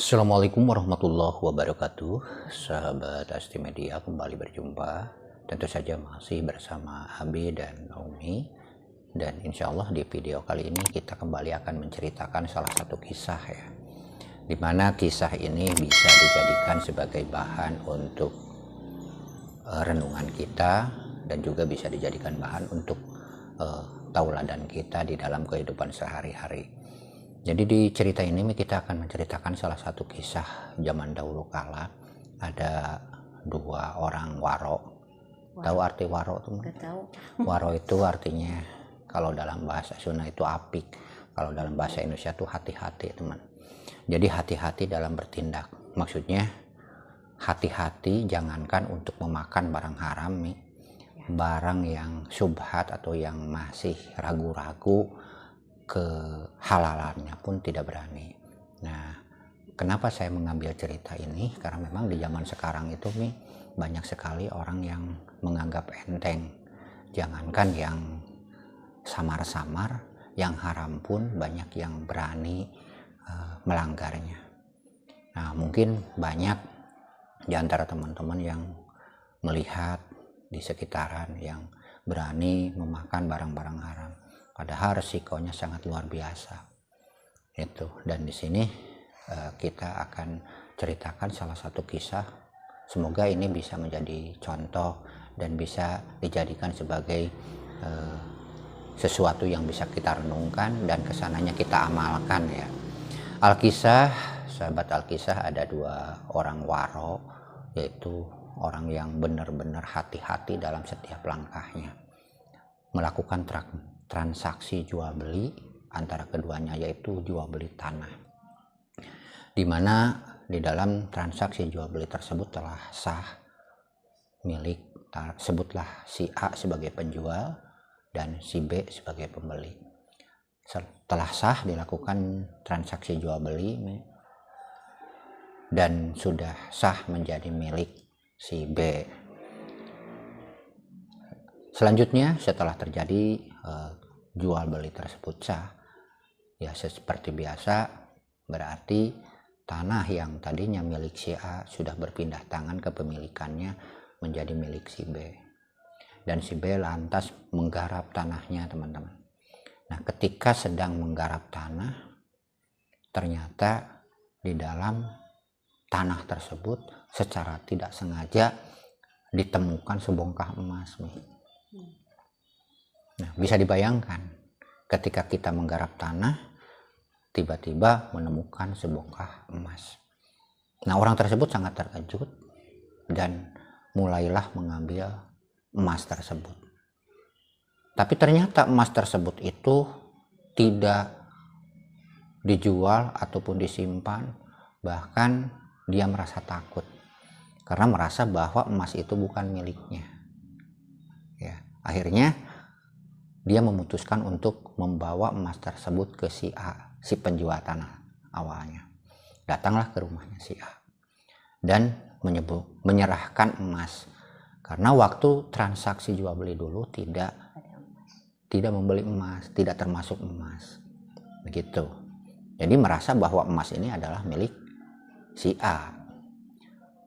Assalamualaikum warahmatullahi wabarakatuh. Sahabat Asti Media, kembali berjumpa. Tentu saja masih bersama Abi dan Naomi. Dan insya Allah di video kali ini kita kembali akan menceritakan salah satu kisah ya, dimana kisah ini bisa dijadikan sebagai bahan untuk renungan kita, dan juga bisa dijadikan bahan untuk tauladan kita di dalam kehidupan sehari-hari. Jadi di cerita ini kita akan menceritakan salah satu kisah zaman dahulu kala. Ada dua orang waro. Tahu arti waro tuh? Tahu. Waro itu artinya kalau dalam bahasa Sunda itu apik, kalau dalam bahasa Indonesia itu hati-hati, teman. Jadi hati-hati dalam bertindak. Maksudnya hati-hati jangankan untuk memakan barang haram nih, barang yang syubhat atau yang masih ragu-ragu kehalalannya pun tidak berani. Nah, kenapa saya mengambil cerita ini? Karena memang di zaman sekarang itu nih banyak sekali orang yang menganggap enteng. Jangankan yang samar-samar, yang haram pun banyak yang berani melanggarnya. Nah, mungkin banyak di antara teman-teman yang melihat di sekitaran yang berani memakan barang-barang haram. Padahal resikonya sangat luar biasa. Dan di sini kita akan ceritakan salah satu kisah. Semoga ini bisa menjadi contoh dan bisa dijadikan sebagai sesuatu yang bisa kita renungkan dan kesananya kita amalkan ya. Alkisah, sahabat Alkisah, ada dua orang waro, yaitu orang yang benar-benar hati-hati dalam setiap langkahnya. Melakukan transaksi jual beli antara keduanya, yaitu jual beli tanah, di mana di dalam transaksi jual beli tersebut telah sah milik, sebutlah si A sebagai penjual dan si B sebagai pembeli. Setelah sah dilakukan transaksi jual beli dan sudah sah menjadi milik si B. Selanjutnya setelah terjadi jual beli tersebut sah, ya seperti biasa, berarti tanah yang tadinya milik si A sudah berpindah tangan kepemilikannya menjadi milik si B. Dan si B lantas menggarap tanahnya, teman-teman. Nah, ketika sedang menggarap tanah, ternyata di dalam tanah tersebut secara tidak sengaja ditemukan sebongkah emas. Nah, bisa dibayangkan ketika kita menggarap tanah, tiba-tiba menemukan sebongkah emas. Nah, orang tersebut sangat terkejut dan mulailah mengambil emas tersebut. Tapi ternyata emas tersebut itu tidak dijual ataupun disimpan, bahkan dia merasa takut karena merasa bahwa emas itu bukan miliknya. Ya, akhirnya dia memutuskan untuk membawa emas tersebut ke si A, si penjual tanah awalnya. Datanglah ke rumahnya si A dan menyerahkan emas, karena waktu transaksi jual beli dulu tidak membeli emas, tidak termasuk emas, begitu. Jadi merasa bahwa emas ini adalah milik si A.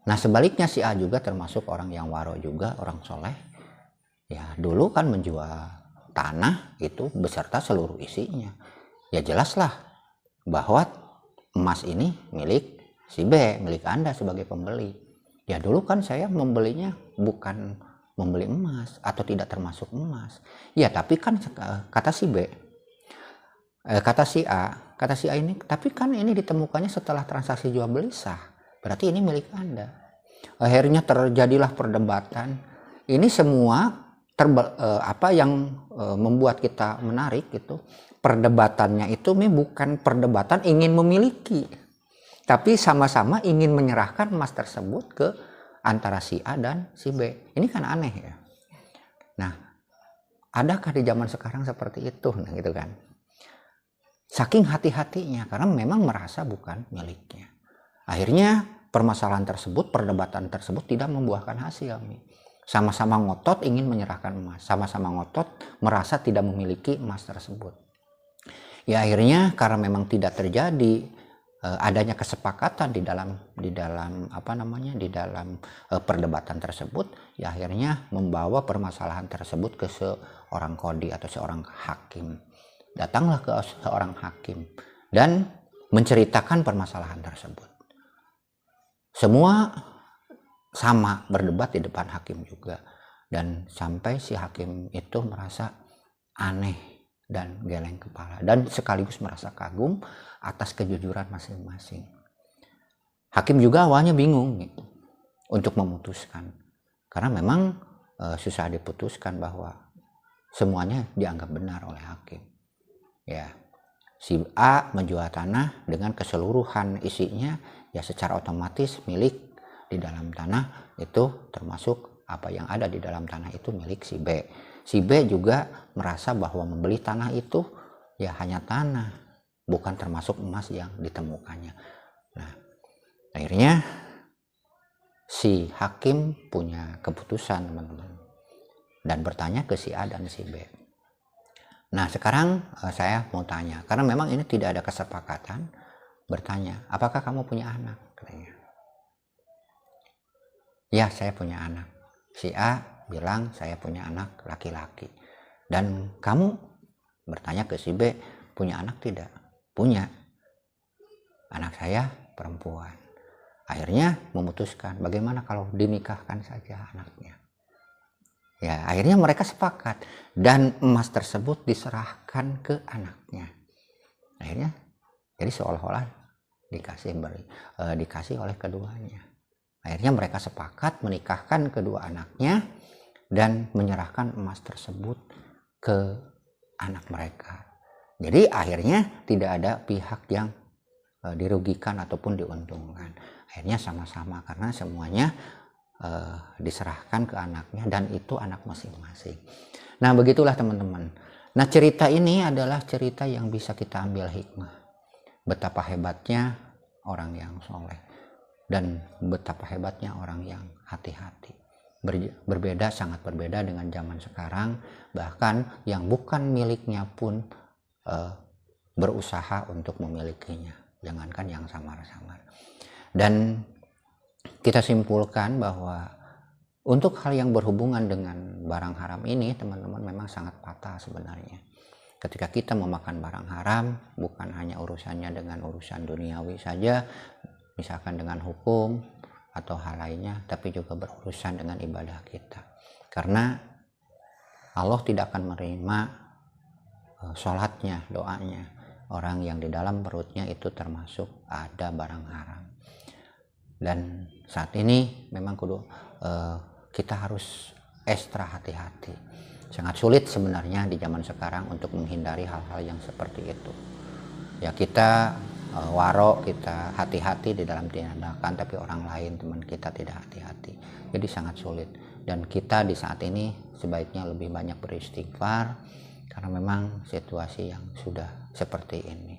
Nah, sebaliknya si A juga termasuk orang yang waro juga, orang soleh. Ya, dulu kan menjual tanah itu beserta seluruh isinya. Ya jelaslah bahwa emas ini milik si B, milik Anda sebagai pembeli. Ya dulu kan saya membelinya bukan membeli emas atau tidak termasuk emas. Ya tapi kan kata si B, kata si A ini, tapi kan ini ditemukannya setelah transaksi jual beli sah. Berarti ini milik Anda. Akhirnya terjadilah perdebatan. Ini semua apa yang membuat kita menarik itu, perdebatannya itu bukan perdebatan ingin memiliki, tapi sama-sama ingin menyerahkan emas tersebut ke antara si A dan si B. Ini kan aneh ya. Nah, adakah di zaman sekarang seperti itu? Nah, gitu kan. Saking hati-hatinya karena memang merasa bukan miliknya. Akhirnya permasalahan tersebut, perdebatan tersebut tidak membuahkan hasil nih. Sama-sama ngotot ingin menyerahkan emas, sama-sama ngotot merasa tidak memiliki emas tersebut. Ya akhirnya karena memang tidak terjadi adanya kesepakatan di dalam perdebatan tersebut, ya akhirnya membawa permasalahan tersebut ke seorang qadhi atau seorang hakim. Datanglah ke seorang hakim dan menceritakan permasalahan tersebut. Semua sama berdebat di depan hakim juga, dan sampai si hakim itu merasa aneh dan geleng kepala dan sekaligus merasa kagum atas kejujuran masing-masing. Hakim juga awalnya bingung gitu untuk memutuskan, karena memang susah diputuskan bahwa semuanya dianggap benar oleh hakim. Ya, si A menjual tanah dengan keseluruhan isinya, ya secara otomatis milik di dalam tanah itu, termasuk apa yang ada di dalam tanah itu milik si B. Si B juga merasa bahwa membeli tanah itu ya hanya tanah, bukan termasuk emas yang ditemukannya. Nah, akhirnya si hakim punya keputusan, teman-teman, dan bertanya ke si A dan si B. Nah, sekarang saya mau tanya, karena memang ini tidak ada kesepakatan, bertanya, apakah kamu punya anak? Katanya. Ya, saya punya anak. Si A bilang saya punya anak laki-laki. Dan kamu, bertanya ke si B, punya anak tidak? Punya. Anak saya perempuan. Akhirnya memutuskan bagaimana kalau dinikahkan saja anaknya. Ya, akhirnya mereka sepakat dan emas tersebut diserahkan ke anaknya. Akhirnya jadi seolah-olah dikasih oleh keduanya. Akhirnya mereka sepakat menikahkan kedua anaknya dan menyerahkan emas tersebut ke anak mereka. Jadi akhirnya tidak ada pihak yang dirugikan ataupun diuntungkan. Akhirnya sama-sama karena semuanya diserahkan ke anaknya dan itu anak masing-masing. Nah, begitulah teman-teman. Nah, cerita ini adalah cerita yang bisa kita ambil hikmah. Betapa hebatnya orang yang soleh dan betapa hebatnya orang yang hati-hati. Berbeda, sangat berbeda dengan zaman sekarang, bahkan yang bukan miliknya pun berusaha untuk memilikinya, jangankan yang samar-samar. Dan kita simpulkan bahwa untuk hal yang berhubungan dengan barang haram ini, teman-teman, memang sangat fatal sebenarnya. Ketika kita memakan barang haram, bukan hanya urusannya dengan urusan duniawi saja, misalkan dengan hukum atau hal lainnya, tapi juga berurusan dengan ibadah kita. Karena Allah tidak akan menerima sholatnya, doanya orang yang di dalam perutnya itu termasuk ada barang haram. Dan saat ini memang kita harus ekstra hati-hati. Sangat sulit sebenarnya di zaman sekarang untuk menghindari hal-hal yang seperti itu. Ya, kita warok, kita hati-hati di dalam tindakan, tapi orang lain, teman kita, tidak hati-hati. Jadi sangat sulit. Dan kita di saat ini sebaiknya lebih banyak beristighfar, karena memang situasi yang sudah seperti ini.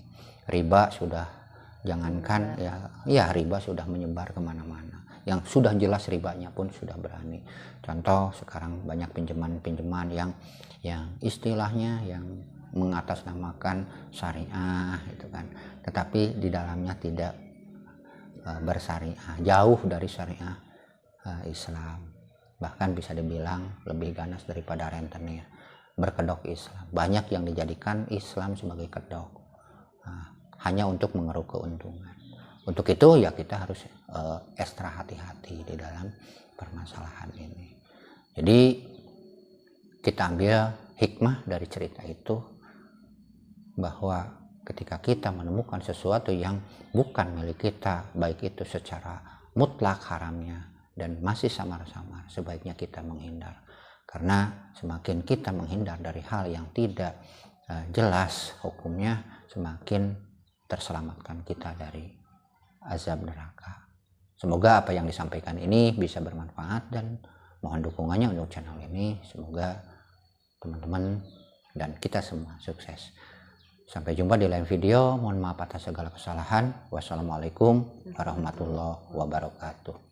Riba sudah, jangankan ya riba sudah menyebar kemana-mana. Yang sudah jelas ribanya pun sudah berani. Contoh sekarang banyak pinjaman yang istilahnya yang mengatasnamakan syariah gitu kan, tetapi di dalamnya tidak bersyariah, jauh dari syariah Islam, bahkan bisa dibilang lebih ganas daripada rentenir, berkedok Islam. Banyak yang dijadikan Islam sebagai kedok, hanya untuk mengeruk keuntungan. Untuk itu ya kita harus ekstra hati-hati di dalam permasalahan ini. Jadi kita ambil hikmah dari cerita itu, bahwa ketika kita menemukan sesuatu yang bukan milik kita, baik itu secara mutlak haramnya dan masih samar-samar, sebaiknya kita menghindar. Karena semakin kita menghindar dari hal yang tidak jelas hukumnya, semakin terselamatkan kita dari azab neraka. Semoga apa yang disampaikan ini bisa bermanfaat dan mohon dukungannya untuk channel ini. Semoga teman-teman dan kita semua sukses. Sampai jumpa di lain video. Mohon maaf atas segala kesalahan. Wassalamualaikum warahmatullahi wabarakatuh.